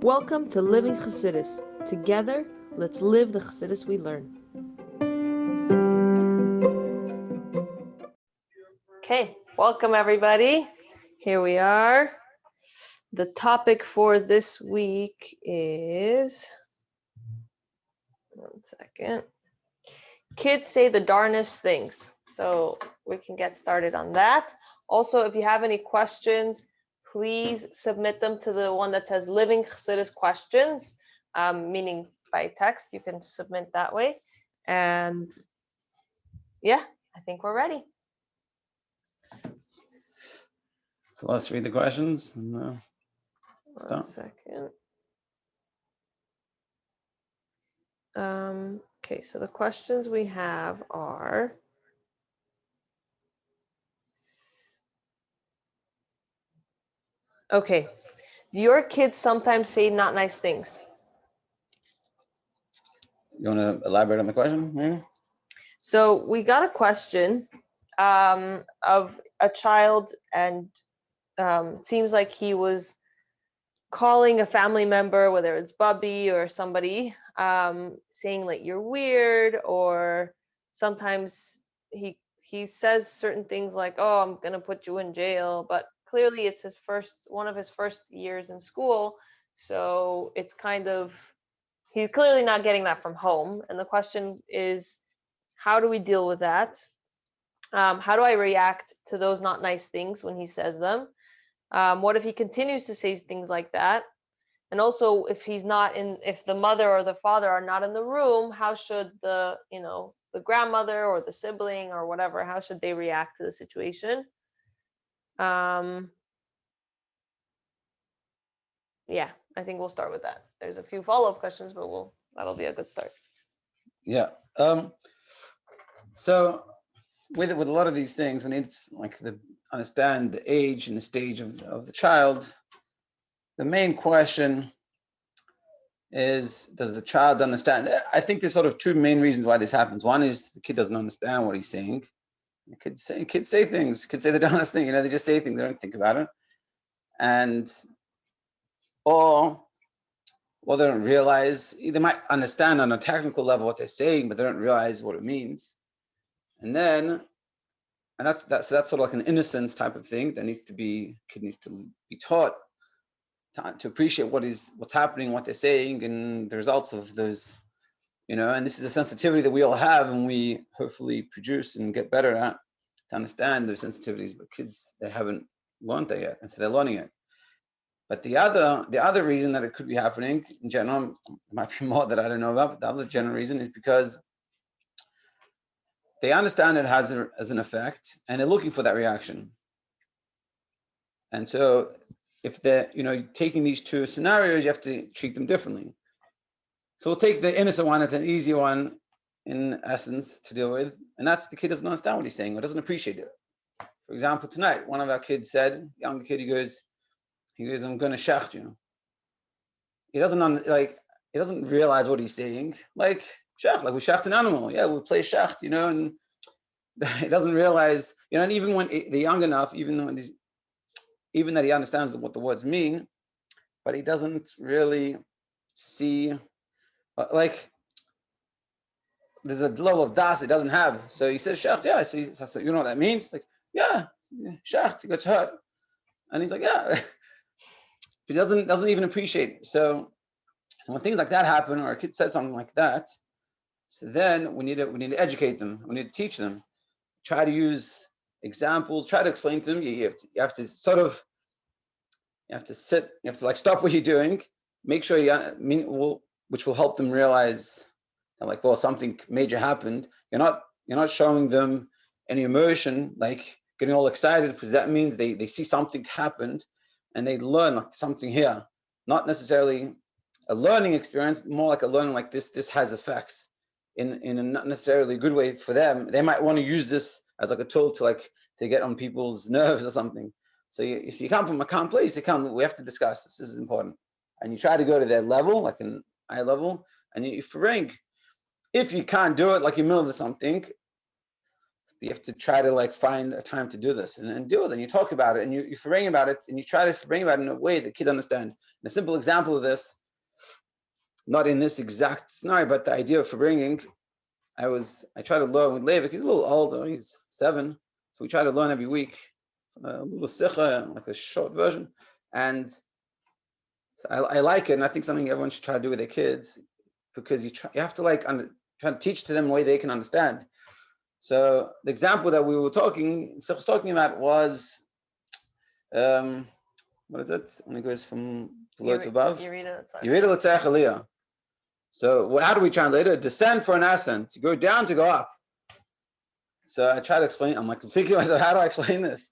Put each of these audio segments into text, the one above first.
Welcome to Living Chassidus. Together, let's live the Chassidus we learn. Okay, welcome everybody. Here we are. The topic for this week is, one second, kids say the darnest things. So we can get started on that. Also, if you have any questions, please submit them to the one that says Living Chassidus Questions, meaning by text. You can submit that way. And yeah, I think we're ready. So let's read the questions and start. 1 second. Okay, so the questions we have are, okay, do your kids sometimes say not nice things? You want to elaborate on the question, maybe? So we got a question of a child, and it seems like he was calling a family member, whether it's Bubby or somebody, saying like you're weird, or sometimes he says certain things like, oh, I'm gonna put you in jail, but clearly it's one of his first years in school, so it's kind of, he's clearly not getting that from home. And the question is, how do we deal with that? How do I react to those not nice things when he says them? What if he continues to say things like that? And also, if the mother or the father are not in the room, how should the grandmother or the sibling or whatever, how should they react to the situation? Yeah, I think we'll start with that. There's a few follow-up questions, but that'll be a good start. Yeah. So with a lot of these things, we need to understand the age and the stage of the child. The main question is, does the child understand? I think there's sort of two main reasons why this happens. One is the kid doesn't understand what he's saying. Kids say things. Kids say the honest thing. They just say things. They don't think about it, or they don't realize. They might understand on a technical level what they're saying, but they don't realize what it means. And that's sort of like an innocence type of thing that kid needs to be taught to appreciate what's happening, what they're saying, and the results of those. And this is a sensitivity that we all have, and we hopefully produce and get better at to understand those sensitivities. But kids, they haven't learned that yet, and so they're learning it. But the other reason that it could be happening in general, there might be more that I don't know about, but the other general reason is because they understand it has an effect, and they're looking for that reaction. And so if they're taking these two scenarios, you have to treat them differently. So we'll take the innocent one as an easy one in essence to deal with, and that's the kid doesn't understand what he's saying or doesn't appreciate it. For example, tonight, one of our kids said, young kid, he goes, I'm going to shacht you. He doesn't realize what he's saying. Like shacht, like we shacht an animal. Yeah, we play shacht, and he doesn't realize, and even when they're young enough, even that he understands what the words mean, but he doesn't really see, there's a level of das he doesn't have. So he says shacht, yeah. So you know what that means? Like, yeah, shacht, he gets hurt. And he's like, yeah. He doesn't even appreciate it. So when things like that happen, or a kid says something like that, so then we need to educate them. We need to teach them. Try to use examples. Try to explain to them. You have to sit. You have to stop what you're doing. Make sure which will help them realize that something major happened. You're not showing them any emotion, like getting all excited, because that means they see something happened. And they learn something here, not necessarily a learning experience, but more like a learning like this has effects in a not necessarily good way for them. They might want to use this as like a tool to get on people's nerves or something. So you come from a calm place, we have to discuss this. This is important. And you try to go to their level, like an eye level, and you ring. If you can't do it, like you're in the middle of something, You have to try to like find a time to do this and do it. And you talk about it and you bring about it and you try to bring about it in a way that kids understand. And a simple example of this, not in this exact scenario, but the idea of bringing, I try to learn with Leivik. He's a little older, he's 7. So we try to learn every week, a little sicha, like a short version. And I like it. And I think something everyone should try to do with their kids, because you have to like try to teach to them a way they can understand. So the example that we were talking about was, what is it? When it goes from below to above? Yerida l'tzarech aliyah. So how do we translate it? Descend for an ascent. To go down to go up. So I try to explain. I'm like thinking to myself, how do I explain this?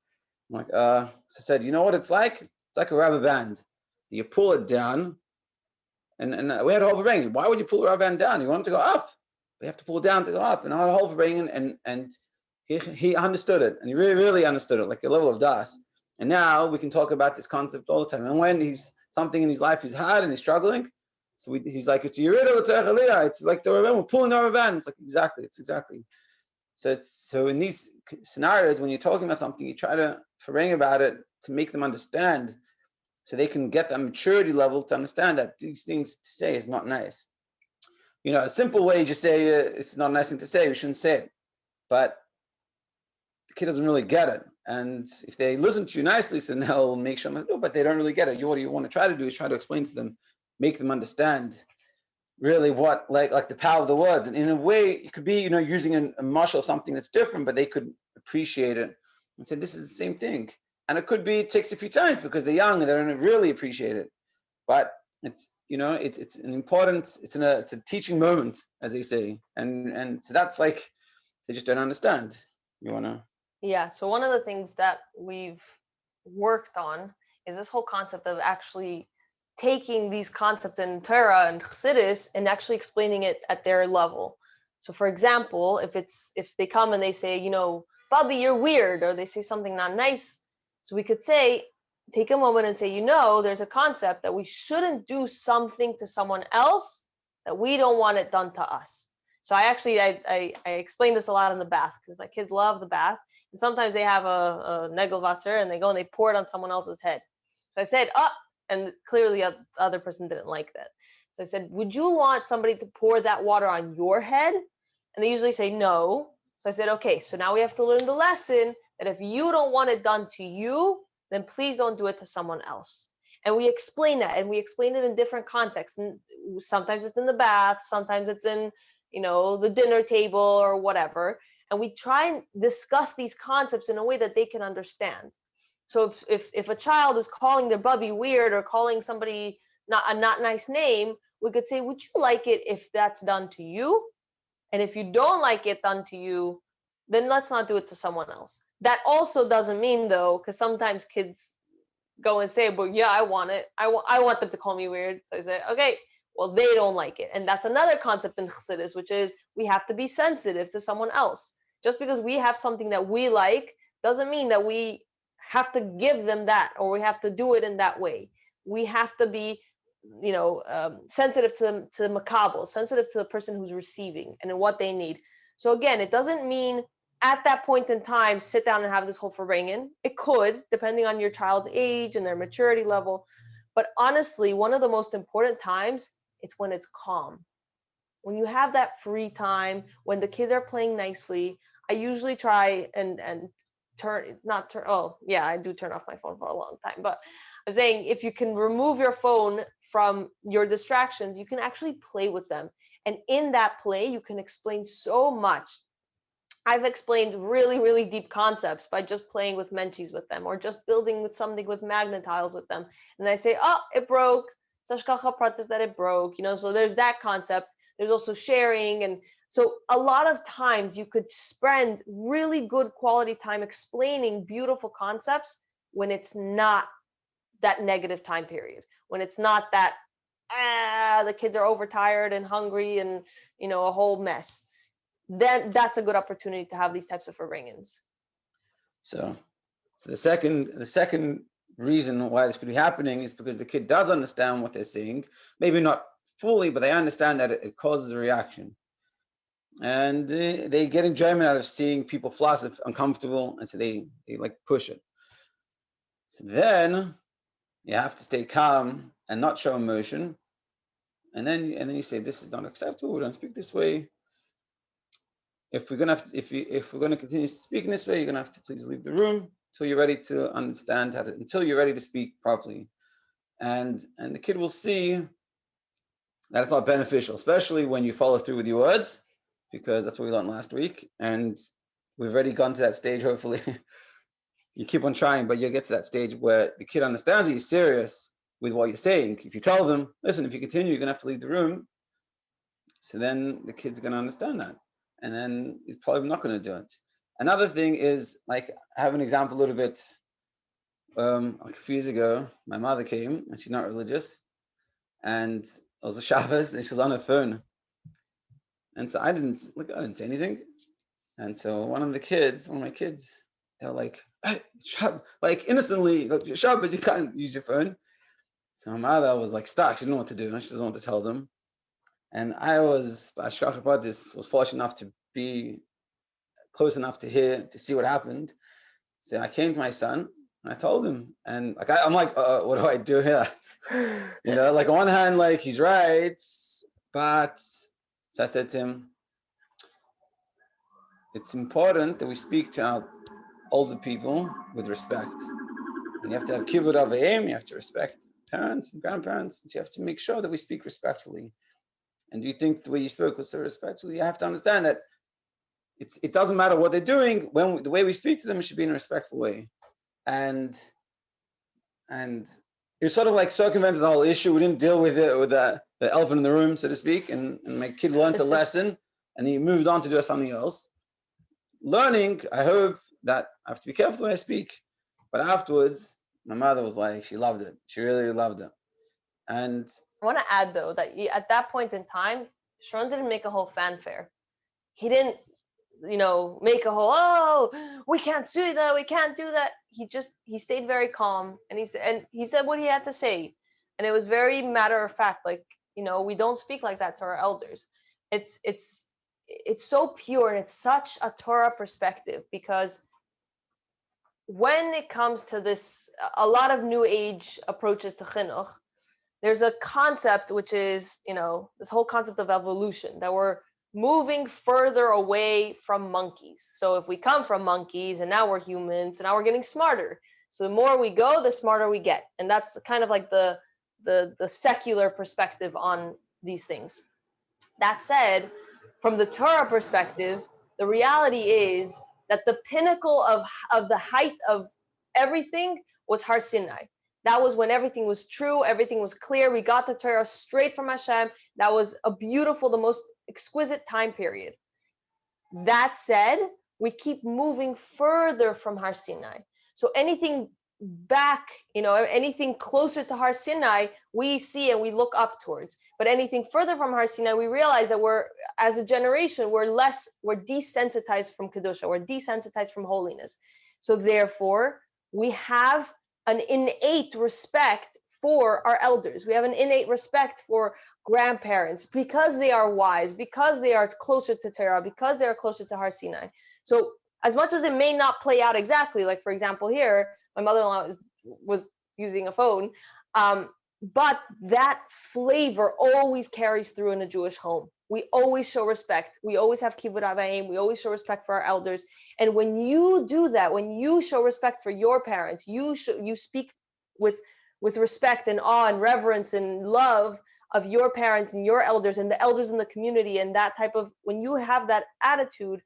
I'm like, so I said, you know what it's like? It's like a rubber band. You pull it down, and we had a whole ring. Why would you pull the rubber band down? You want it to go up. We have to pull it down to go up. And I had a whole ring, and he understood it, and he really, really understood it, like a level of das. And now we can talk about this concept all the time. And when something in his life is hard and he's struggling, so he's like, it's Yerida l'tzarech aliyah. It's like the rubber band. We're pulling the rubber band. It's like exactly. So in these scenarios, when you're talking about something, you try to bring about it to make them understand, so they can get that maturity level to understand that these things to say is not nice. You know, a simple way you just say it's not a nice thing to say, we shouldn't say it. But the kid doesn't really get it. And if they listen to you nicely, then they'll make sure, no, but they don't really get it. What you want to try to do is try to explain to them, make them understand really what, like the power of the words. And in a way, it could be, using a marshal, something that's different, but they could appreciate it and say, this is the same thing. And it could be, it takes a few times because they're young and they don't really appreciate it. But it's, it's an important, it's a teaching moment, as they say. And so that's like, they just don't understand. You want to? Yeah. So one of the things that we've worked on is this whole concept of actually taking these concepts in Torah and Chassidus and actually explaining it at their level. So for example, if they come and they say, Bubby, you're weird, or they say something not nice, so we could say, take a moment and say, there's a concept that we shouldn't do something to someone else that we don't want it done to us. So I explain this a lot in the bath, because my kids love the bath, and sometimes they have a negelwasser and they go and they pour it on someone else's head. So I said, and clearly the other person didn't like that. So I said, would you want somebody to pour that water on your head? And they usually say no. So I said, okay, so now we have to learn the lesson that if you don't want it done to you, then please don't do it to someone else. And we explain that, and we explain it in different contexts. And sometimes it's in the bath, sometimes it's in, the dinner table or whatever. And we try and discuss these concepts in a way that they can understand. So if a child is calling their bubby weird or calling somebody not nice name, we could say, would you like it if that's done to you? And if you don't like it done to you, then let's not do it to someone else. That also doesn't mean, though, because sometimes kids go and say, but yeah, I want it. I want them to call me weird. So I say, okay, well, they don't like it. And that's another concept in Chassidus, which is we have to be sensitive to someone else. Just because we have something that we like doesn't mean that we have to give them that, or we have to do it in that way. We have to be, sensitive to the makabel, sensitive to the person who's receiving and what they need. So again, it doesn't mean at that point in time, sit down and have this whole farbrengen. It could, depending on your child's age and their maturity level. But honestly, one of the most important times, it's when it's calm. When you have that free time, when the kids are playing nicely, I usually try and I do turn off my phone for a long time, but I'm saying if you can remove your phone from your distractions, you can actually play with them. And in that play, you can explain so much. I've explained really, really deep concepts by just playing with menchies with them, or just building with something with magnet tiles with them. And I say, it broke. It's hashgacha pratis that it broke. So there's that concept. There's also sharing. And so a lot of times you could spend really good quality time explaining beautiful concepts when it's not that negative time period, when it's not that, the kids are overtired and hungry and, a whole mess. Then that's a good opportunity to have these types of farbrengens. So the second reason why this could be happening is because the kid does understand what they're saying, maybe not fully, but they understand that it causes a reaction. and they get enjoyment out of seeing people floss if uncomfortable, and so they like push it. So then you have to stay calm and not show emotion, and then you say, this is not acceptable, we don't speak this way. If we're gonna if we're gonna continue speaking this way, you're gonna have to please leave the room until you're ready to understand until you're ready to speak properly. And the kid will see that it's not beneficial, especially when you follow through with your words, because that's what we learned last week. And we've already gone to that stage, hopefully. You keep on trying, but you'll get to that stage where the kid understands that you're serious with what you're saying. If you tell them, listen, if you continue, you're gonna have to leave the room. So then the kid's gonna understand that. And then he's probably not gonna do it. Another thing is, like, I have an example a little bit. Like a few years ago, my mother came, and she's not religious, and it was a Shabbos, and she was on her phone, and so I didn't say anything, and so one of my kids, they were like, hey, like innocently, like, Shabbos, you can't use your phone. So my mother was like stuck; she didn't know what to do, and she doesn't know what to tell them. And I was fortunate enough to be close enough to hear, to see what happened. So I came to my son and I told him, and like I'm like, what do I do here? Like on one hand, like he's right, but so I said to him, it's important that we speak to our older people with respect, and you have to have kivud avayim. You have to respect parents and grandparents. And you have to make sure that we speak respectfully. And do you think the way you spoke was so respectfully? You have to understand that it doesn't matter what they're doing. When the way we speak to them, it should be in a respectful way. And you're sort of like circumvented the whole issue. We didn't deal with it with the elephant in the room, so to speak. And my kid learned a lesson, and he moved on to do something else. Learning, I hope that I have to be careful when I speak. But afterwards, my mother was like, she loved it. She really loved it. And I want to add though that at that point in time, Sharon didn't make a whole fanfare. He didn't, make a whole, oh, we can't do that, we can't do that. He stayed very calm, and he said what he had to say, and it was very matter of fact. Like, we don't speak like that to our elders. It's so pure, and it's such a Torah perspective, because when it comes to this, a lot of new age approaches to chinuch, there's a concept which is, this whole concept of evolution, that we're moving further away from monkeys. So if we come from monkeys and now we're humans, and now we're getting smarter. So the more we go, the smarter we get. And that's kind of like the secular perspective on these things. That said, from the Torah perspective, the reality is that the pinnacle of the height of everything was Har Sinai. That was when everything was true, everything was clear. We got the Torah straight from Hashem. That was a beautiful, the most exquisite time period. That said, we keep moving further from Har Sinai. So anything back, anything closer to Har Sinai, we see and we look up towards. But anything further from Har Sinai, we realize that as a generation, we're desensitized from Kedusha, we're desensitized from holiness. So therefore, we have an innate respect for our elders. We have an innate respect for grandparents, because they are wise, because they are closer to Torah, because they are closer to Har Sinai. So as much as it may not play out exactly, like for example here, my mother-in-law was using a phone, but that flavor always carries through in a Jewish home. We always show respect. We always have kivud avayim. We always show respect for our elders. And when you do that, when you show respect for your parents, you speak with respect and awe and reverence and love of your parents and your elders and the elders in the community, and that type of, when you have that attitude,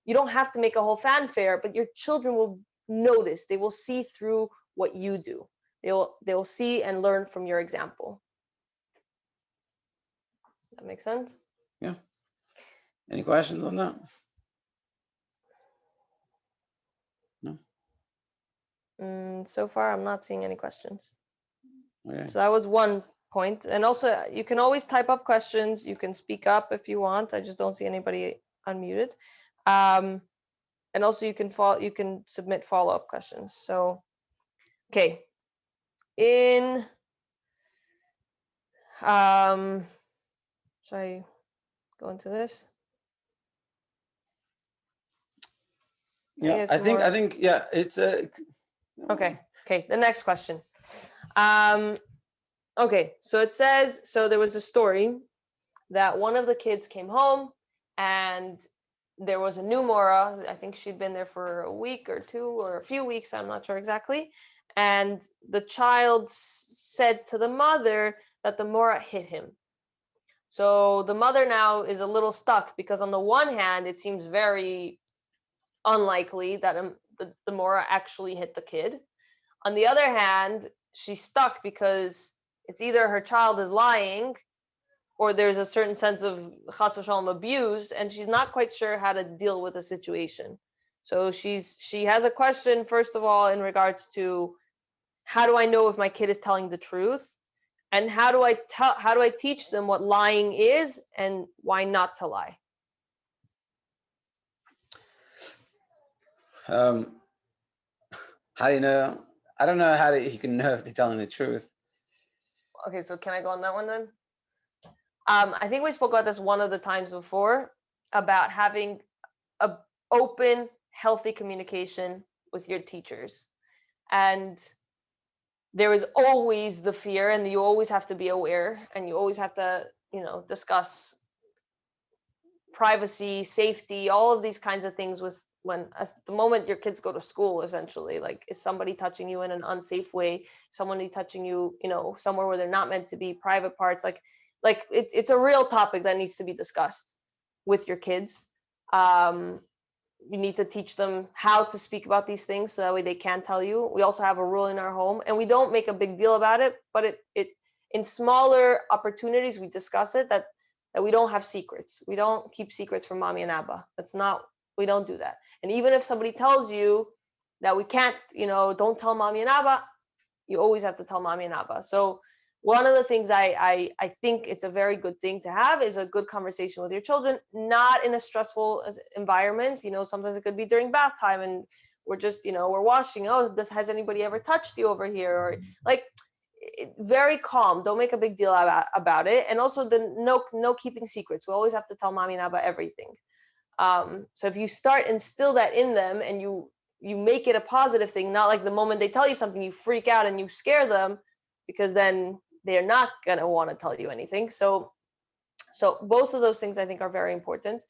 you don't have to make a whole fanfare, but your children will notice. They will see through what you do. They will see and learn from your example. That makes sense? Yeah. Any questions on that? No. So far, I'm not seeing any questions. Okay. So that was one point. And also, you can always type up questions. You can speak up if you want. I just don't see anybody unmuted. And also, you can submit follow-up questions. So, okay. Should I go into this? Yeah, I think, yeah, it's a. Okay. The next question. Okay, so it says, so there was a story that one of the kids came home and there was a new Mora. I think she'd been there for a week or two or a few weeks, I'm not sure exactly. And the child said to the mother that the Mora hit him. So the mother now is a little stuck because on the one hand, it seems very unlikely that the Mora actually hit the kid. On the other hand, she's stuck because it's either her child is lying or there's a certain sense of chas v'shalom abuse, and she's not quite sure how to deal with the situation. So she has a question, first of all, in regards to how do I know if my kid is telling the truth, and how do I teach them what lying is and why not to lie. How do you know? I don't know he can know if they're telling the truth. Okay, so can I go on that one then? I think we spoke about this one of the times before about having a open, healthy communication with your teachers. And there is always the fear, and you always have to be aware, and you always have to, discuss privacy, safety, all of these kinds of things with the moment your kids go to school, essentially. Like, is somebody touching you in an unsafe way? Somebody touching you, somewhere where they're not meant to be, private parts, like it's a real topic that needs to be discussed with your kids. You need to teach them how to speak about these things so that way they can tell you. We also have a rule in our home, and we don't make a big deal about it, but it in smaller opportunities we discuss it, that we don't have secrets. We don't keep secrets from mommy and abba. We don't do that. And even if somebody tells you that we can't, don't tell mommy and abba, you always have to tell mommy and abba. So one of the things I think it's a very good thing to have is a good conversation with your children, not in a stressful environment. Sometimes it could be during bath time and we're just, we're washing. Oh, has anybody ever touched you over here? Or like, very calm. Don't make a big deal about it. And also no keeping secrets. We always have to tell mommy and abba everything. So if you instill that in them and you make it a positive thing, not like the moment they tell you something, you freak out and you scare them, because then they're not going to want to tell you anything. So both of those things I think are very important.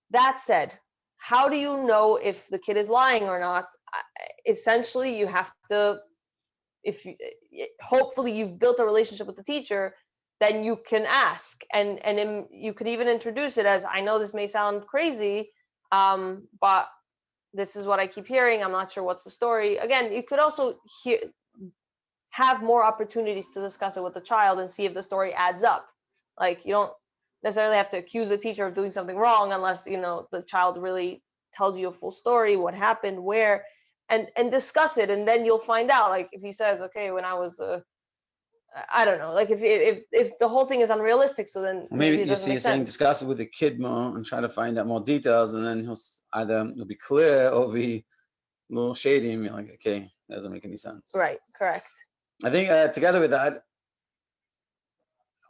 That said, how do you know if the kid is lying or not? Essentially, you have to, hopefully you've built a relationship with the teacher, then you can ask, and you could even introduce it as, I know this may sound crazy, but this is what I keep hearing. I'm not sure what's the story. Again, you could also have more opportunities to discuss it with the child and see if the story adds up. Like, you don't necessarily have to accuse the teacher of doing something wrong unless, the child really tells you a full story, what happened, where, and discuss it. And then you'll find out, like, if he says, okay, when I was, I don't know, like if the whole thing is unrealistic, so then maybe it doesn't make saying sense. Discuss it with the kid more and try to find out more details, and then he'll be clear or be a little shady, and be like, okay, that doesn't make any sense. Right, correct. I think together with that,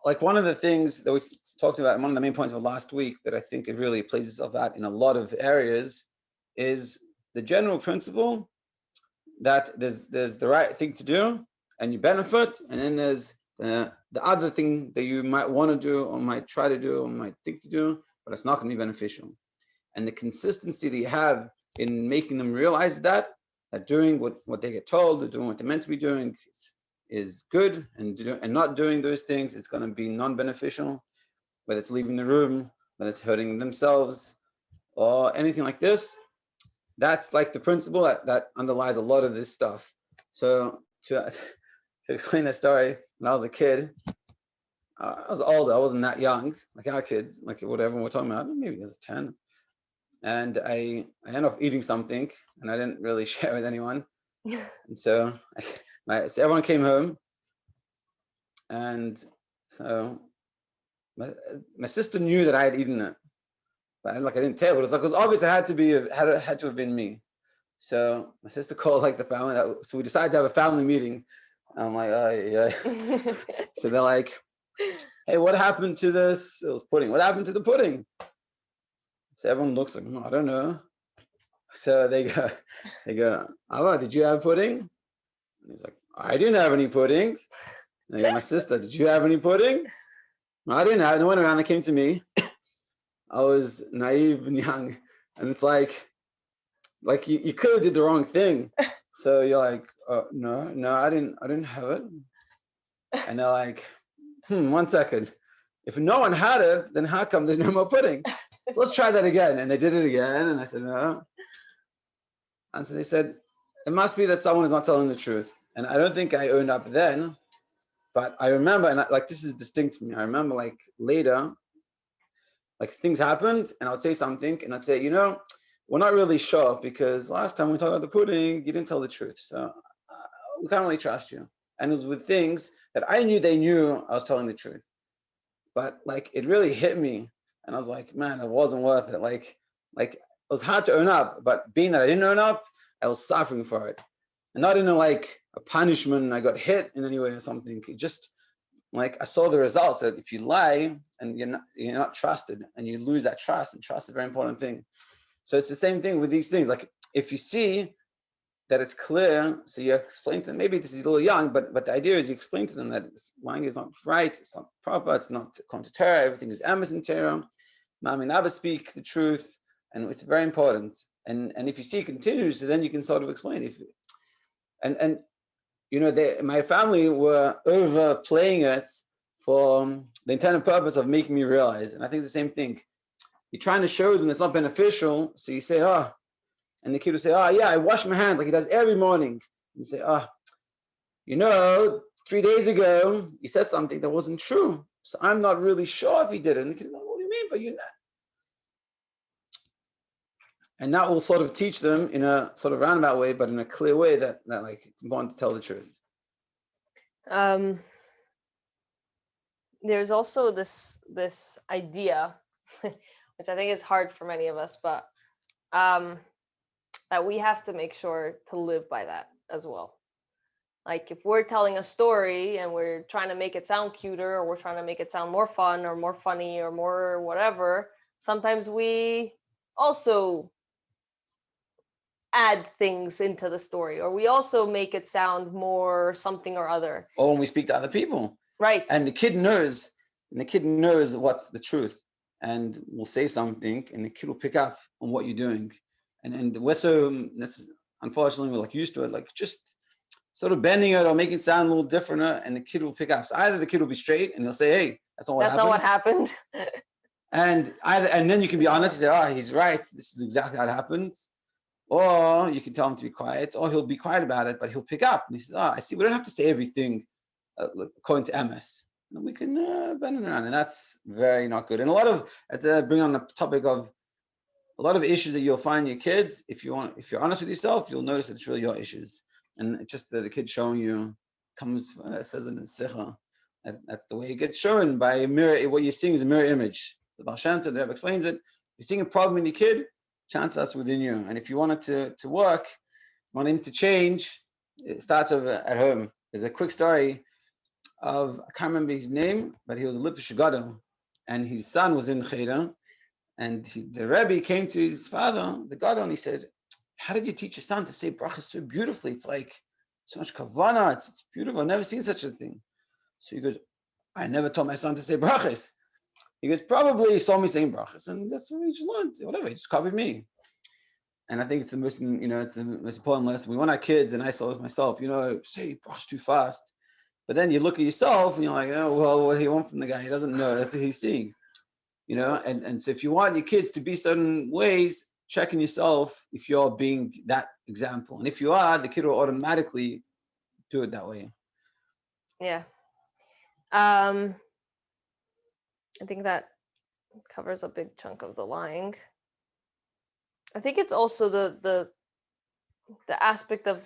like one of the things that we talked about, one of the main points of last week that I think it really plays itself out in a lot of areas, is the general principle that there's the right thing to do and you benefit, and then there's the other thing that you might want to do or might try to do or might think to do, but it's not going to be beneficial. And the consistency that you have in making them realize that doing what they get told, or doing what they're meant to be doing is good, and not doing those things is going to be non-beneficial, whether it's leaving the room, whether it's hurting themselves or anything like this. That's like the principle that underlies a lot of this stuff. So to explain that story, when I was a kid, I was older, I wasn't that young, like our kids, like whatever we're talking about, maybe I was 10. And I ended up eating something and I didn't really share with anyone. And so everyone came home, and so my sister knew that I had eaten it, but I didn't tell her. It was obvious it had to have been me. So my sister called like the family. So we decided to have a family meeting. I'm like, oh yeah. So they're like, hey, what happened to this? It was pudding. What happened to the pudding? So everyone looks like, I don't know. So they go, Abba, did you have pudding? And he's like, I didn't have any pudding. And I go, my sister, did you have any pudding? No, I didn't have. No one around that came to me. I was naive and young, and it's like you clearly did the wrong thing. So you're like, no, I didn't have it. And they're like, 1 second. If no one had it, then how come there's no more pudding? So let's try that again. And they did it again, and I said, no. And so they said, it must be that someone is not telling the truth. And I don't think I owned up then, but I remember, and this is distinct for me. I remember like later, like things happened, and I would say something, and I'd say, we're not really sure because last time we talked about the pudding, you didn't tell the truth. So we can't really trust you. And it was with things that I knew they knew I was telling the truth. But like it really hit me. And I was like, man, it wasn't worth it. Like it was hard to own up, but being that I didn't own up, I was suffering for it. And not in a punishment, I got hit in any way or something. It just I saw the results that if you lie and you're not trusted and you lose that trust, and trust is a very important thing. So it's the same thing with these things. Like if you see that it's clear, so you explain to them, maybe this is a little young, but the idea is you explain to them that lying is not right, it's not proper, it's not according to Torah, everything is emes in Torah. Mom and Abba speak the truth, and it's very important. And if you see it continues, then you can sort of explain. My family were overplaying it for the intended purpose of making me realize. And I think it's the same thing. You're trying to show them it's not beneficial, so you say, and the kid will say, yeah, I wash my hands like he does every morning. And you say, 3 days ago, you said something that wasn't true. So I'm not really sure if he did it. And the kid, what do you mean? But you're not. And that will sort of teach them in a sort of roundabout way, but in a clear way that it's important to tell the truth. There's also this idea, which I think is hard for many of us, but that we have to make sure to live by that as well. Like if we're telling a story and we're trying to make it sound cuter, or we're trying to make it sound more fun or more funny or more whatever, sometimes we also add things into the story, or we also make it sound more something or other. Or when we speak to other people. Right. And the kid knows what's the truth. And we'll say something and the kid will pick up on what you're doing. And we're so, unfortunately, we're used to it, just sort of bending it or making it sound a little different, and the kid will pick up. So either the kid will be straight and he'll say, hey, that's not what happened. And then you can be honest and say, he's right, this is exactly how it happened. Or you can tell him to be quiet, or he'll be quiet about it, but he'll pick up. And he says, I see, we don't have to say everything according to MS. And we can bend it around, and that's very not good. And bring on the topic of a lot of issues that you'll find in your kids. If you're honest with yourself, you'll notice that it's really your issues. And it's just that the kid showing you says it in Sikha. That's the way it gets shown by a mirror. What you're seeing is a mirror image. The Baal Shem Tov, the Rebbe explains it. You're seeing a problem in the kid, chance that's within you. And if you want it to work, want him to change, it starts over at home. There's a quick story of, I can't remember his name, but he was a Lippish Gadol, and his son was in Cheder, and the Rebbe came to his father, the Gadol, and he said, how did you teach your son to say brachas so beautifully? It's like so much kavanah, it's beautiful, I've never seen such a thing. So he goes, I never taught my son to say brachas. He goes, probably he saw me saying brachas, and that's what he just learned, whatever, he just copied me. And I think it's the most important lesson. We want our kids, and I saw this myself, say brachas too fast. But then you look at yourself and you're like, what do you want from the guy? He doesn't know. That's what he's seeing. And so if you want your kids to be certain ways, check in yourself if you're being that example. And if you are, the kid will automatically do it that way. Yeah. I think that covers a big chunk of the lying. I think it's also the aspect of,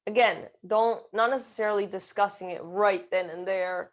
again, not necessarily discussing it right then and there,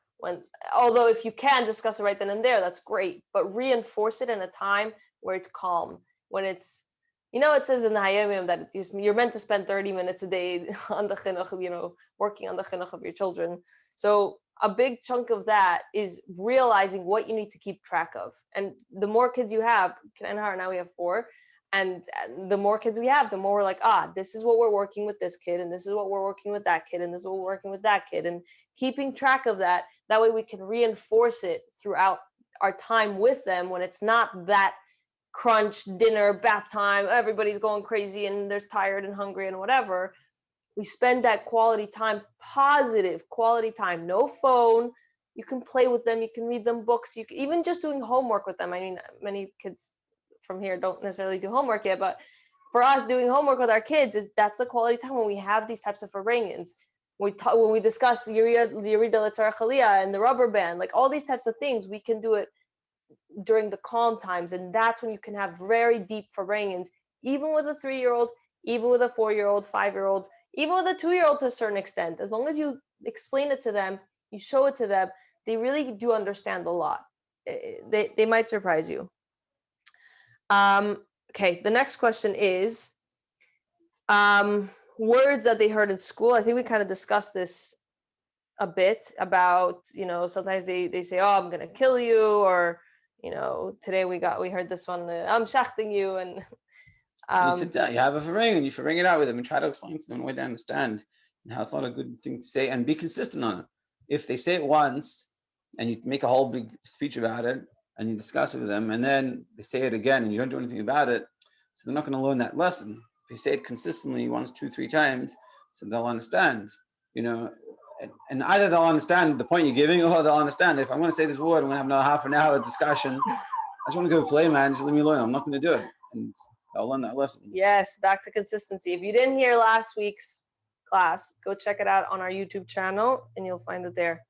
although if you can discuss it right then and there, that's great, but reinforce it in a time where it's calm, when it's, it says in the Hayomim that you're meant to spend 30 minutes a day on the chinuch, working on the chinuch of your children. So a big chunk of that is realizing what you need to keep track of. And the more kids you have, now we have 4, And the more kids we have, the more we're like, this is what we're working with this kid, and this is what we're working with that kid, and this is what we're working with that kid, and keeping track of that. That way we can reinforce it throughout our time with them when it's not that crunch, dinner, bath time, everybody's going crazy and there's tired and hungry and whatever. We spend that quality time, positive quality time, no phone. You can play with them, you can read them books, you can, even just doing homework with them. I mean, many kids from here don't necessarily do homework yet, but for us, doing homework with our kids, that's the quality time when we have these types of arrangements. When we discuss Yerida L'Tzarech Aliyah and the rubber band, like all these types of things, we can do it during the calm times, and that's when you can have very deep arrangements, even with a 3-year-old, even with a 4-year-old, 5-year-old, even with a 2-year-old to a certain extent. As long as you explain it to them, you show it to them, they really do understand a lot. They might surprise you. Okay, the next question is words that they heard in school. I think we kind of discussed this a bit about, sometimes they say, oh, I'm gonna kill you, or today we heard this one, I'm shachting you. And so you sit down, you have a ring, and you should ring it out with them and try to explain to them the way they understand and how it's not a good thing to say, and be consistent on it. If they say it once and you make a whole big speech about it and you discuss it with them, and then they say it again and you don't do anything about it, so they're not going to learn that lesson. If you say it consistently once, 2, 3 times, so they'll understand, and either they'll understand the point you're giving, or they'll understand that if I'm going to say this word, I'm going to have another half an hour discussion. I just want to go play, man. Just leave me alone. I'm not going to do it. And I'll learn that lesson. Yes, back to consistency. If you didn't hear last week's class, go check it out on our YouTube channel and you'll find it there.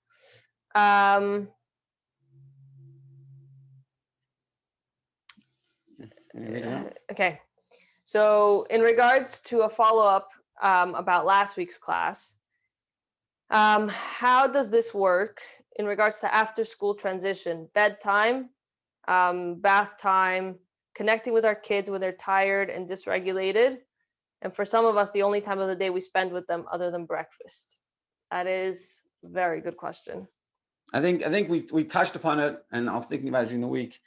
Okay. So in regards to a follow-up about last week's class, how does this work in regards to after school transition, bedtime, bath time, connecting with our kids when they're tired and dysregulated? And for some of us, the only time of the day we spend with them other than breakfast. That is a very good question. I think we touched upon it, and I was thinking about it during the week.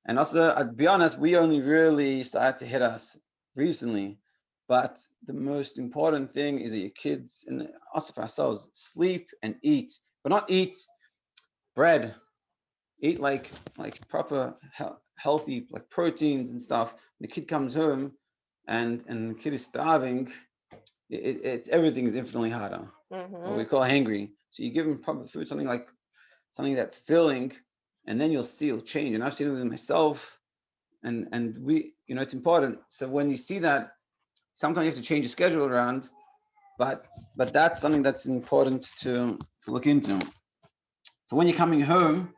And also, I'll be honest, we only really started to hit us recently. But the most important thing is that your kids, and also for ourselves, sleep and eat, but not eat bread. Eat like proper healthy, like proteins and stuff. When the kid comes home and the kid is starving, it's everything is infinitely harder. What we call hangry. So you give them proper food, something that filling, and then you'll see it'll change. And I've seen it with myself, and we, it's important. So when you see that, sometimes you have to change your schedule around, but that's something that's important to look into. So when you're coming home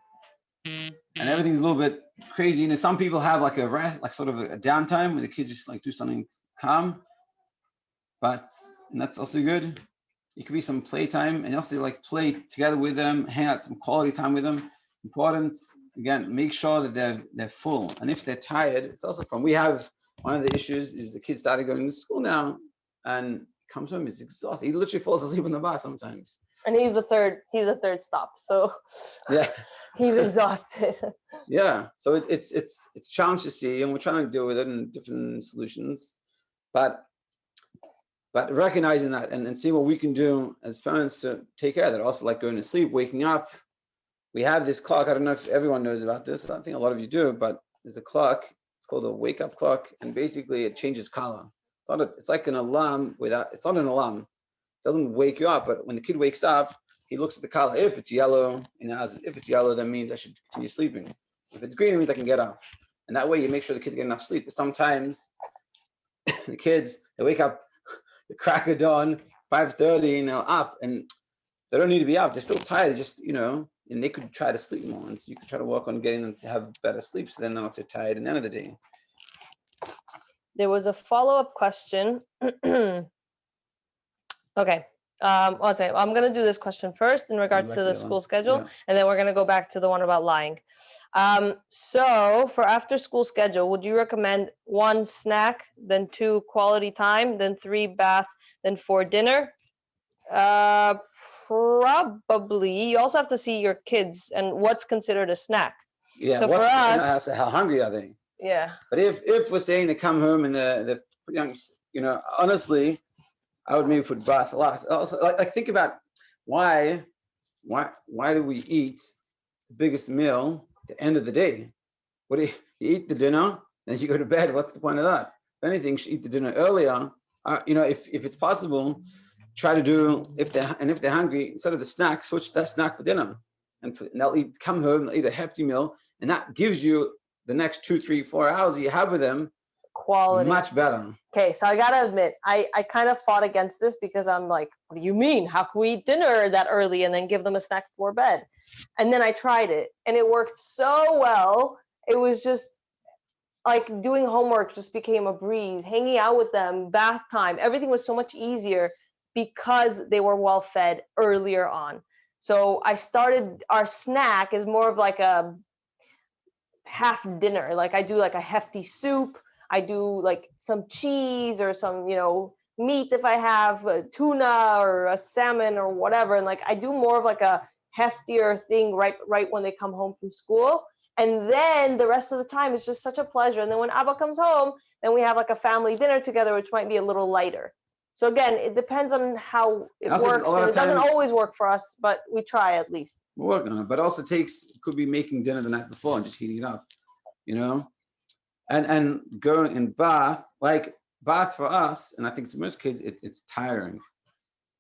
and everything's a little bit crazy, some people have like a rest, like sort of a downtime where the kids just like do something calm, and that's also good. It could be some playtime, and also like play together with them, hang out some quality time with them. Important, again, make sure that they're full. And if they're tired, it's also fun. We have one of the issues is the kid started going to school now and comes home, he's exhausted. He literally falls asleep on the bus sometimes. And he's the third stop. So yeah, he's exhausted. Yeah. So it's a challenge to see, and we're trying to deal with it in different solutions. But recognizing that and seeing what we can do as parents to take care of that. Also, like going to sleep, waking up. We have this clock. I don't know if everyone knows about this. I think a lot of you do, but there's a clock. It's called a wake-up clock, and basically it changes color. It's like an alarm it's not an alarm. It doesn't wake you up, but when the kid wakes up, he looks at the color. If it's yellow, if it's yellow, that means I should continue sleeping. If it's green, it means I can get up. And that way you make sure the kids get enough sleep. But sometimes the kids, they wake up the crack of dawn, 5:30, and they're up, and they don't need to be up. They're still tired, just, and they could try to sleep more. And so you could try to work on getting them to have better sleep, so then they're not so tired at the end of the day. There was a follow-up question. Okay. I'll tell you, I'm going to do this question first in regards to the school schedule, and then we're going to go back to the one about lying. So for after school schedule, would you recommend 1 snack, then 2 quality time, then 3 bath, then 4 dinner? Probably. You also have to see your kids and what's considered a snack. Yeah. So for us, how hungry are they? Yeah. But if we're saying they come home and they're pretty young, you know, honestly, I would maybe put bath a lot. Also, like think about why do we eat the biggest meal at the end of the day? What do you eat the dinner, then you go to bed? What's the point of that? If anything, you should eat the dinner earlier. You know, if it's possible, try to do if they're hungry, instead of the snack, switch that snack for dinner, and they'll come home, they'll eat a hefty meal, and that gives you the next 2, 3, 4 hours that you have with them Quality. much better. Okay, so I gotta admit, I kind of fought against this because I'm like, what do you mean? How can we eat dinner that early and then give them a snack before bed? And then I tried it, and it worked so well. It was just like doing homework just became a breeze. Hanging out with them, bath time, everything was so much easier because they were well fed earlier on. So I started our snack is more of like a half dinner. Like I do like a hefty soup. I do like some cheese or some, meat if I have a tuna or a salmon or whatever. And like I do more of like a heftier thing right when they come home from school. And then the rest of the time is just such a pleasure. And then when Abba comes home, then we have like a family dinner together, which might be a little lighter. So again, it depends on how it Also, works. a lot And of it doesn't times- always work for us, but we try at least. We're working on it, but also could be making dinner the night before and just heating it up, you know, and going in bath, like bath for us, and I think to most kids, it's tiring.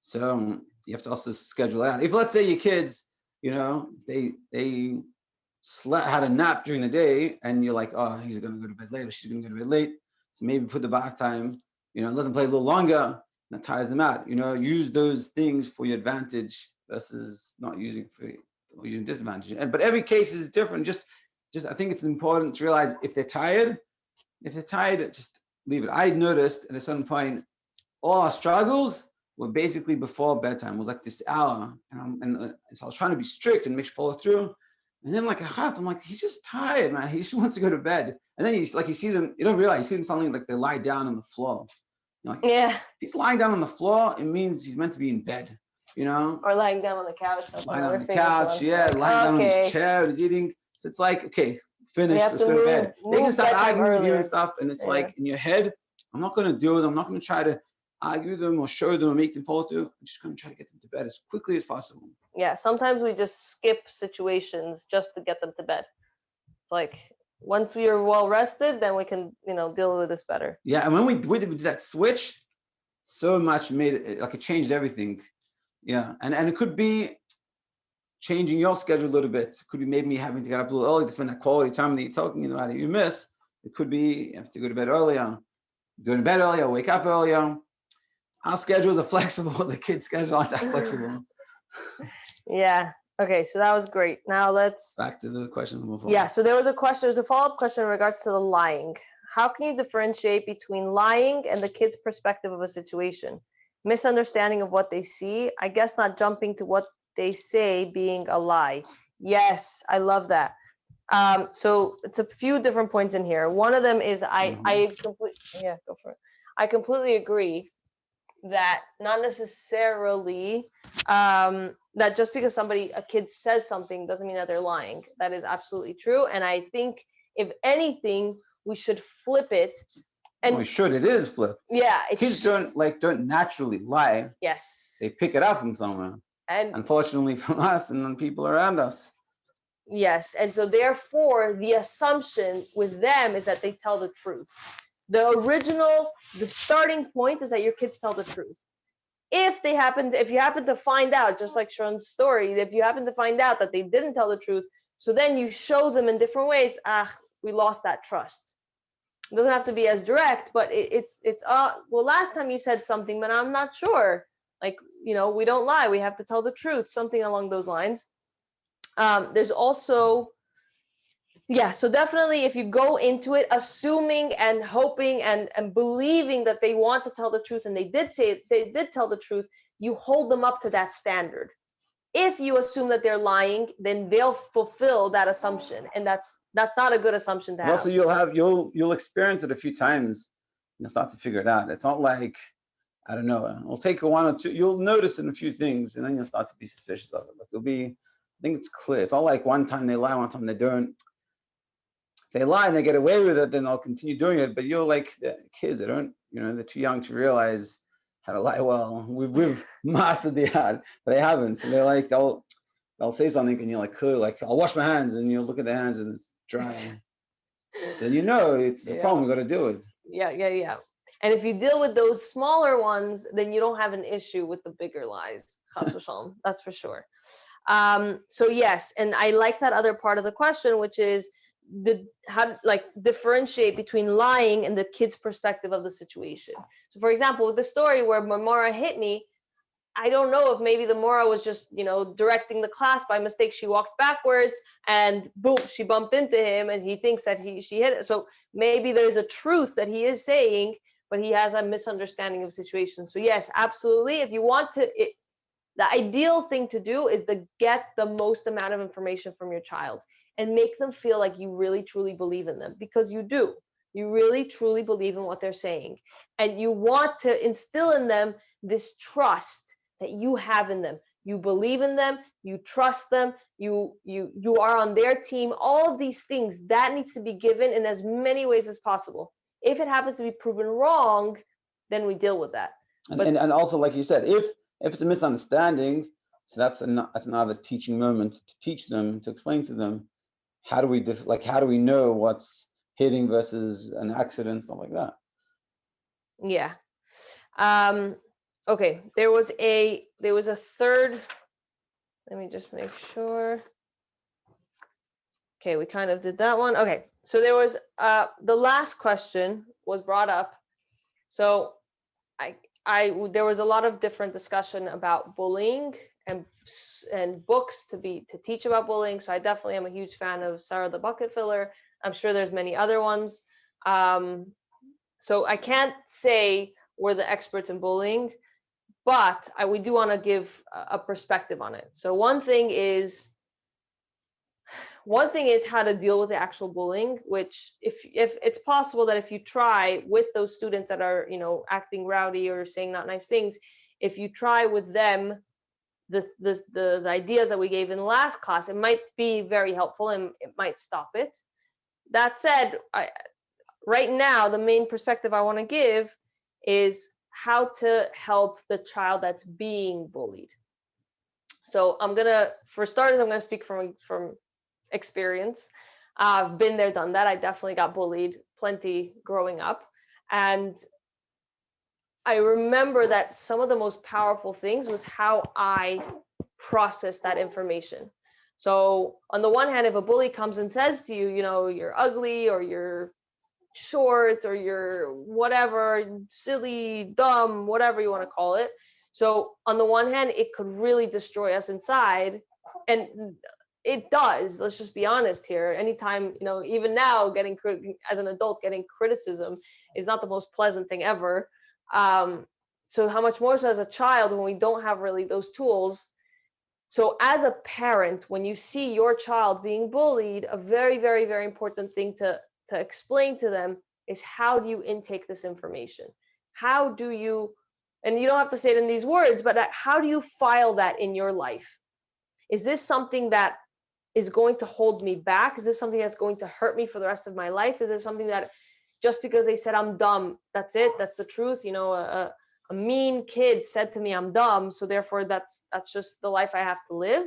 So you have to also schedule out. If let's say your kids, you know, they had a nap during the day, and you're like, oh, he's gonna go to bed late, or she's gonna go to bed late, so maybe put the bath time, you know, let them play a little longer. That tires them out. You know, use those things for your advantage versus not using disadvantage. But every case is different. Just I think it's important to realize if they're tired, just leave it. I noticed at a certain point, all our struggles were basically before bedtime. It was like this hour, and so I was trying to be strict and make sure follow through. And then like I'm like, he's just tired, man. He just wants to go to bed. And then you see them, you don't realize, you see them suddenly like they lie down on the floor. Like, yeah. If he's lying down on the floor, it means he's meant to be in bed, you know? Or lying down on the couch. Lying on the couch, lying down on his chair, he's eating. So it's like, okay, finish, let's go to bed. They can start arguing with you and stuff, and it's like in your head, I'm not going to deal with them. I'm not going to try to argue with them or show them or make them follow through. I'm just going to try to get them to bed as quickly as possible. Yeah, sometimes we just skip situations just to get them to bed. It's like once we are well rested, then we can, deal with this better. Yeah, and when we did that switch, so much made it, like it changed everything. Yeah, and it could be changing your schedule a little bit. It could be maybe me having to get up a little early to spend that quality time that you're talking about that you miss. It could be you have to go to bed earlier. Go to bed earlier, wake up earlier. Our schedules are flexible. The kids' schedules aren't that flexible. Yeah. Okay, so that was great. Now let's back to the question. Yeah, so there was a follow-up question in regards to the lying. How can you differentiate between lying and the kid's perspective of a situation? Misunderstanding of what they see, I guess not jumping to what they say being a lie. Yes, I love that. So it's a few different points in here. One of them is I completely agree that not necessarily that just because a kid says something doesn't mean that they're lying. That is absolutely true. And I think if anything, we should flip it. And it is flipped. Yeah. Kids don't naturally lie. Yes. They pick it up from somewhere. And unfortunately from us and then people around us. Yes. And so therefore the assumption with them is that they tell the truth. The starting point is that your kids tell the truth. If you happen to find out, just like Sharon's story, if you happen to find out that they didn't tell the truth, so then you show them in different ways, we lost that trust. It doesn't have to be as direct, but it's well, last time you said something, but I'm not sure. Like, we don't lie. We have to tell the truth, something along those lines. There's also, so definitely if you go into it assuming and hoping and believing that they want to tell the truth and they did tell the truth, you hold them up to that standard. If you assume that they're lying, then they'll fulfill that assumption, and that's not a good assumption to have. Also, you'll experience it a few times. You'll start to figure it out. It's not like, I don't know, it'll take one or two. You'll notice in a few things, and then you'll start to be suspicious of it. Like I think it's clear. It's all like one time they lie, one time they don't. they lie and they get away with it, then they'll continue doing it. But you're like the kids, they don't, they're too young to realize how to lie well. We've mastered the art, but they haven't. So they're like, they'll say something and you're like, cool, like, I'll wash my hands, and you'll look at their hands and it's dry. So then it's the problem we got to deal with. Yeah. And if you deal with those smaller ones, then you don't have an issue with the bigger lies. That's for sure. So yes, and I like that other part of the question, which is how to like differentiate between lying and the kid's perspective of the situation. So for example, with the story where Mora hit me, I don't know if maybe the Mora was just, directing the class by mistake. She walked backwards and boom, she bumped into him and he thinks that she hit it. So maybe there's a truth that he is saying, but he has a misunderstanding of the situation. So yes, absolutely. If you want to, the ideal thing to do is to get the most amount of information from your child and make them feel like you really truly believe in them, because you do. You really truly believe in what they're saying. And you want to instill in them this trust that you have in them. You believe in them, you trust them, you are on their team. All of these things, that needs to be given in as many ways as possible. If it happens to be proven wrong, then we deal with that. And also, like you said, if it's a misunderstanding, so that's another teaching moment to teach them, to explain to them, how do we know what's hitting versus an accident, stuff like that. Yeah. Okay, there was a third, let me just make sure. Okay, we kind of did that one. Okay, so there was the last question was brought up. So there was a lot of different discussion about bullying and books to teach about bullying. So I definitely am a huge fan of Sarah the Bucket Filler. I'm sure there's many other ones. So I can't say we're the experts in bullying, but we do want to give a perspective on it. So one thing is how to deal with the actual bullying, which if it's possible that if you try with those students that are, acting rowdy or saying not nice things, if you try with them the ideas that we gave in the last class, it might be very helpful and it might stop it. That said, right now, the main perspective I want to give is how to help the child that's being bullied. So for starters, I'm gonna speak from experience. I've been there, done that. I definitely got bullied plenty growing up. And I remember that some of the most powerful things was how I processed that information. So on the one hand, if a bully comes and says to you, you're ugly or you're short or you're whatever, silly, dumb, whatever you want to call it. So on the one hand, it could really destroy us inside. And it does. Let's just be honest here. Anytime, even now, as an adult, getting criticism is not the most pleasant thing ever. So how much more so as a child when we don't have really those tools. So as a parent, when you see your child being bullied, a very, very, very important thing to explain to them is, how do you intake this information? How do you, and you don't have to say it in these words, but how do you file that in your life? Is this something that is going to hold me back? Is this something that's going to hurt me for the rest of my life? Is this something that just because they said I'm dumb, that's it, that's the truth? A mean kid said to me I'm dumb, so therefore that's just the life I have to live?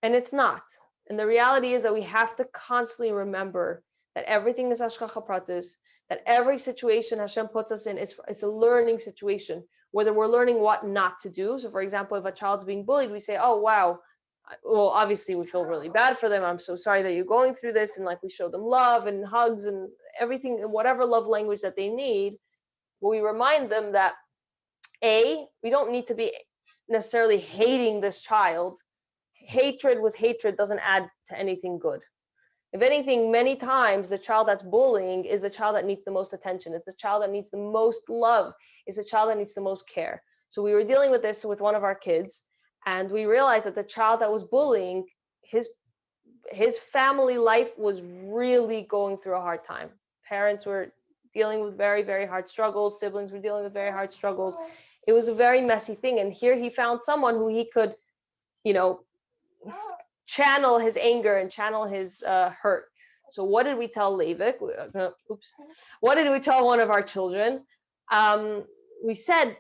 And it's not. And the reality is that we have to constantly remember that everything is hashgacha pratis, that every situation Hashem puts us in is a learning situation, whether we're learning what not to do. So for example, if a child's being bullied, we say, oh, wow, well, obviously we feel really bad for them. I'm so sorry that you're going through this. And we show them love and hugs and everything, whatever love language that they need. But we remind them that, we don't need to be necessarily hating this child. Hatred with hatred doesn't add to anything good. If anything, many times the child that's bullying is the child that needs the most attention. It's the child that needs the most love. It's the child that needs the most care. So we were dealing with this with one of our kids, and we realized that the child that was bullying, his family life was really going through a hard time. Parents were dealing with very, very hard struggles. Siblings were dealing with very hard struggles. It was a very messy thing. And here he found someone who he could, channel his anger and channel his hurt. So what did we tell Leivik? What did we tell one of our children? We said,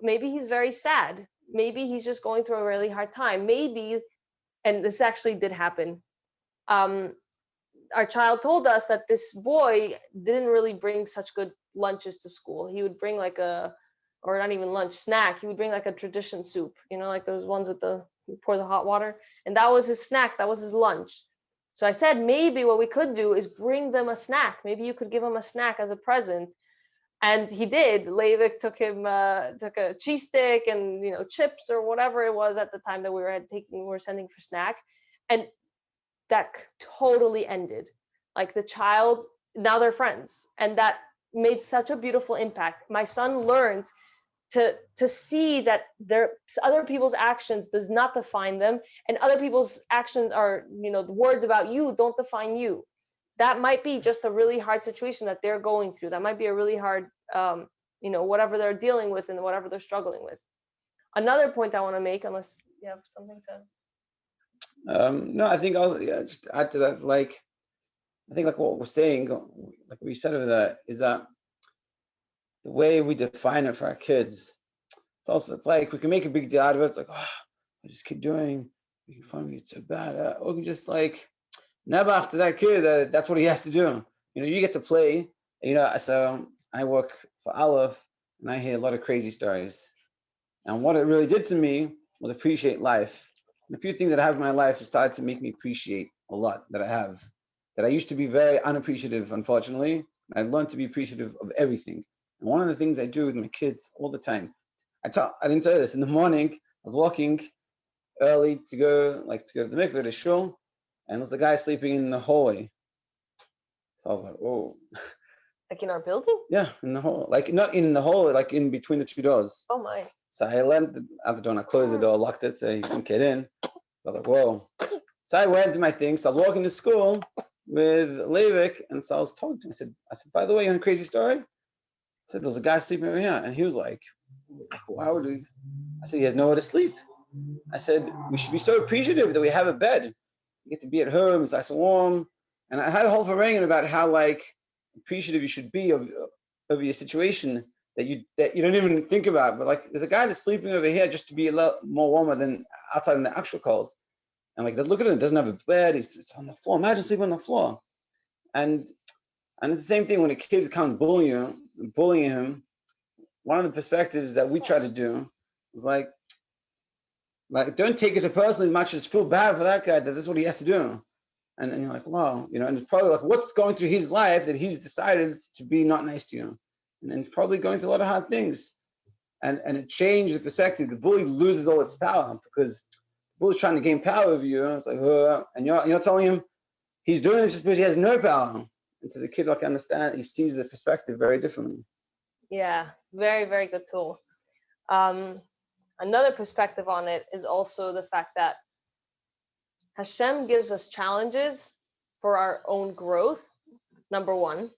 maybe he's very sad. Maybe he's just going through a really hard time. Maybe, and this actually did happen. Our child told us that this boy didn't really bring such good lunches to school. He would bring or not even lunch, snack. He would bring like a tradition soup, like those ones with you pour the hot water. And that was his snack. That was his lunch. So I said, maybe what we could do is bring them a snack. Maybe you could give him a snack as a present. And he did. Leivik took a cheese stick and chips or whatever it was at the time that we were sending for snack, and that totally ended. Like the child, now they're friends, and that made such a beautiful impact. My son learned to see that other people's actions does not define them, and other people's actions are, the words about you don't define you. That might be just a really hard situation that they're going through. That might be a really hard, whatever they're dealing with and whatever they're struggling with. Another point I want to make, unless you have something to. No, I think I'll just add to that. Like, I think like what we're saying, like we said over there, is that the way we define it for our kids, it's like we can make a big deal out of it. It's like, I just keep doing, making fun of me, it's so bad. Or we can just like, never after that kid, that's what he has to do. You get to play. So I work for Aleph, and I hear a lot of crazy stories. And what it really did to me was appreciate life. And a few things that I have in my life have started to make me appreciate a lot that I have. That I used to be very unappreciative, unfortunately. I learned to be appreciative of everything. And one of the things I do with my kids all the time, I didn't tell you this. In the morning, I was walking early to go to the mikveh, to shul, and there was a guy sleeping in the hallway. So I was like, whoa. Like in our building? Yeah, in the hall. Like not in the hallway, like in between the two doors. Oh my. So I let out the door and I closed the door, locked it so he couldn't get in. I was like, whoa. So I went to my thing. So I was walking to school with Leivik, and so I was talking to him. I said, by the way, you want a crazy story? I said, there's a guy sleeping over here. And he was like, why would we? I said, he has nowhere to sleep. I said, we should be so appreciative that we have a bed. You get to be at home, it's nice and warm. And I had a whole harangue about how like appreciative you should be of your situation that you don't even think about. But like, there's a guy that's sleeping over here just to be a lot more warmer than outside in the actual cold. And like, look at it, it doesn't have a bed, it's on the floor. Imagine sleeping on the floor. And it's the same thing when a kid comes bullying him. One of the perspectives that we try to do is like don't take it so personally as much as feel bad for that guy that that's what he has to do. And you're like, wow, and it's probably like what's going through his life that he's decided to be not nice to you. And it's probably going through a lot of hard things. And it changed the perspective. The bully loses all its power because the bully's trying to gain power over you. And it's like, and you're telling him he's doing this just because he has no power. And so the kid like understand, he sees the perspective very differently. Yeah, very, very good tool. Another perspective on it is also the fact that Hashem gives us challenges for our own growth, number one.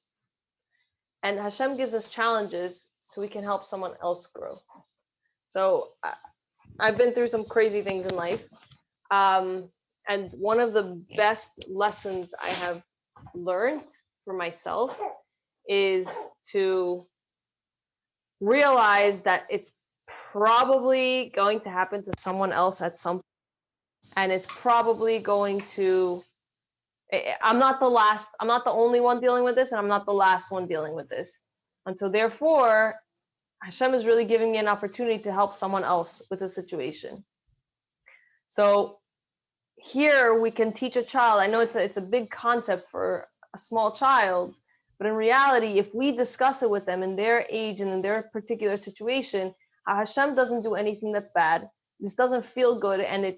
And Hashem gives us challenges so we can help someone else grow. So I've been through some crazy things in life. And one of the best lessons I have learned for myself is to realize that it's probably going to happen to someone else at some point. And it's probably going to, I'm not the only one dealing with this, and I'm not the last one dealing with this. And so therefore, Hashem is really giving me an opportunity to help someone else with a situation. So here we can teach a child. I know it's a big concept for a small child, but in reality, if we discuss it with them in their age and in their particular situation, Hashem doesn't do anything that's bad. This doesn't feel good, and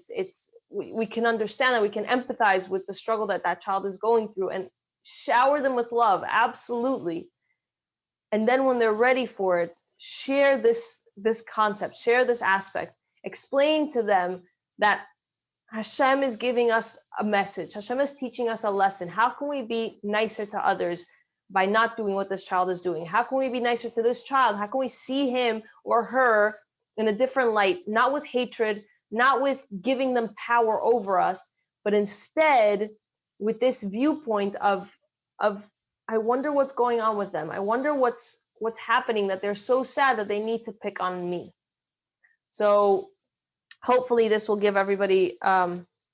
we can understand that, we can empathize with the struggle that child is going through and shower them with love, absolutely. And then when they're ready for it, share this concept, share this aspect, explain to them that Hashem is giving us a message. Hashem is teaching us a lesson. How can we be nicer to others by not doing what this child is doing? How can we be nicer to this child? How can we see him or her in a different light, not with hatred, not with giving them power over us, but instead with this viewpoint of I wonder what's going on with them. I wonder what's happening, that they're so sad that they need to pick on me. So hopefully this will give everybody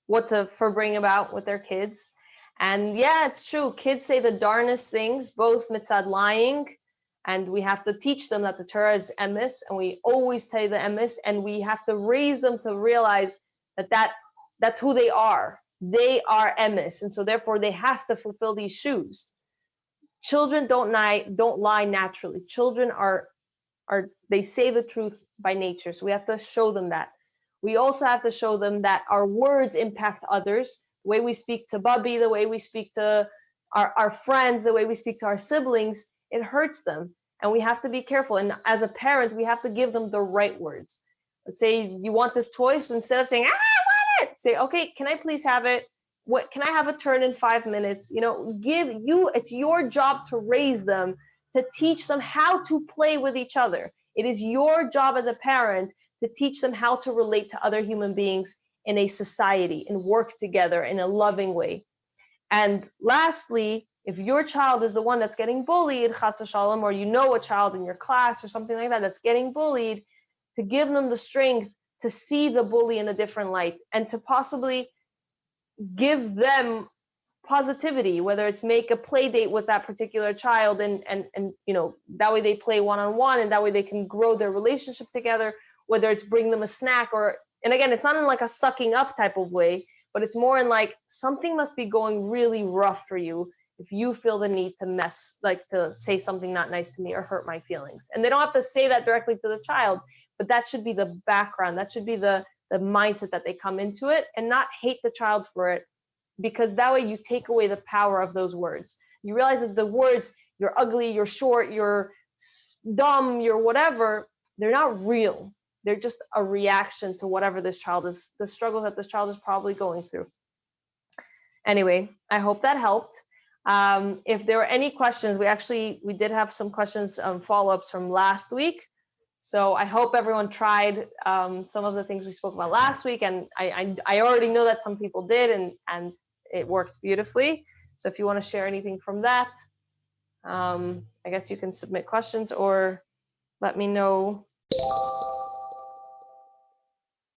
what to bring about with their kids. And yeah, it's true. Kids say the darnest things, both mitzad lying, and we have to teach them that the Torah is emes, and we always tell you the emes, and we have to raise them to realize that's who they are. They are emes, and so therefore they have to fulfill these shoes. Children don't lie naturally. Children are they say the truth by nature, so we have to show them that. We also have to show them that our words impact others. The way we speak to Bubby, the way we speak to our friends, the way we speak to our siblings, it hurts them. And we have to be careful. And as a parent, we have to give them the right words. Let's say you want this toy, so instead of saying, I want it, say, okay, can I please have it? What can I have a turn in 5 minutes? It's your job to raise them, to teach them how to play with each other. It is your job as a parent to teach them how to relate to other human beings in a society and work together in a loving way. And lastly, if your child is the one that's getting bullied, chas v'shalom, or you know a child in your class or something like that that's getting bullied, to give them the strength to see the bully in a different light and to possibly give them positivity, whether it's make a play date with that particular child and that way they play one-on-one and that way they can grow their relationship together, whether it's bring them a snack and again, it's not in like a sucking up type of way, but it's more in like something must be going really rough for you if you feel the need to say something not nice to me or hurt my feelings. And they don't have to say that directly to the child, but that should be the background. That should be the mindset that they come into it, and not hate the child for it, because that way you take away the power of those words. You realize that the words, you're ugly, you're short, you're dumb, you're whatever, they're not real. They're just a reaction to whatever the struggles that this child is probably going through. Anyway, I hope that helped. If there were any questions, we did have some questions, follow-ups from last week. So I hope everyone tried some of the things we spoke about last week, and I already know that some people did, and it worked beautifully. So if you want to share anything from that, I guess you can submit questions or let me know